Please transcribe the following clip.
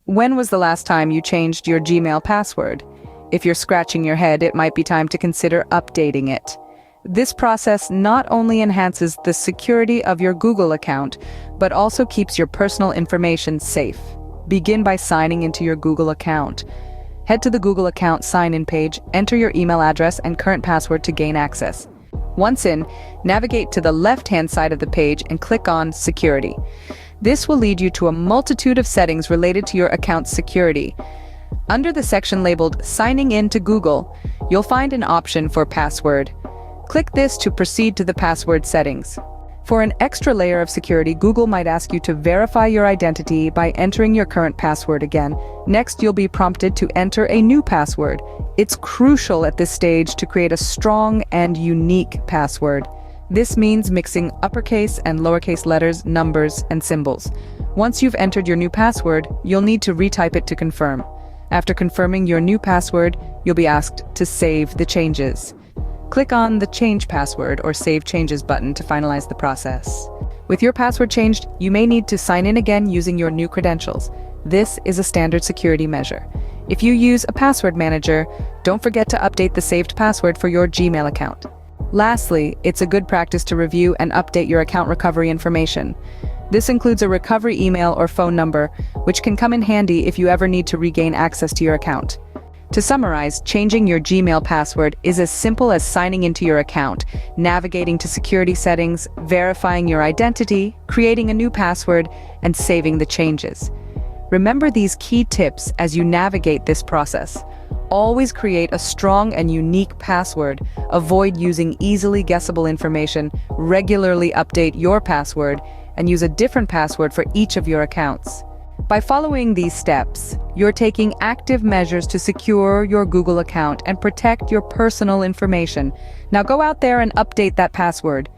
When was the last time you changed your Gmail password? If you're scratching your head, it might be time to consider updating it. This process not only enhances the security of your Google account, but also keeps your personal information safe. Begin by signing into your Google account. Head to the Google account sign-in page, enter your email address and current password to gain access. Once in, navigate to the left-hand side of the page and click on Security. This will lead you to a multitude of settings related to your account's security. Under the section labeled Signing in to Google, you'll find an option for password. Click this to proceed to the password settings. For an extra layer of security, Google might ask you to verify your identity by entering your current password again. Next, you'll be prompted to enter a new password. It's crucial at this stage to create a strong and unique password. This means mixing uppercase and lowercase letters, numbers, and symbols. Once you've entered your new password, you'll need to retype it to confirm. After confirming your new password, you'll be asked to save the changes. Click on the Change Password or Save Changes button to finalize the process. With your password changed, you may need to sign in again using your new credentials. This is a standard security measure. If you use a password manager, don't forget to update the saved password for your Gmail account. Lastly, it's a good practice to review and update your account recovery information. This includes a recovery email or phone number, which can come in handy if you ever need to regain access to your account. To summarize, changing your Gmail password is as simple as signing into your account, navigating to security settings, verifying your identity, creating a new password, and saving the changes. Remember these key tips as you navigate this process. Always create a strong and unique password, avoid using easily guessable information, regularly update your password, and use a different password for each of your accounts. By following these steps, you're taking active measures to secure your Google account and protect your personal information. Now go out there and update that password.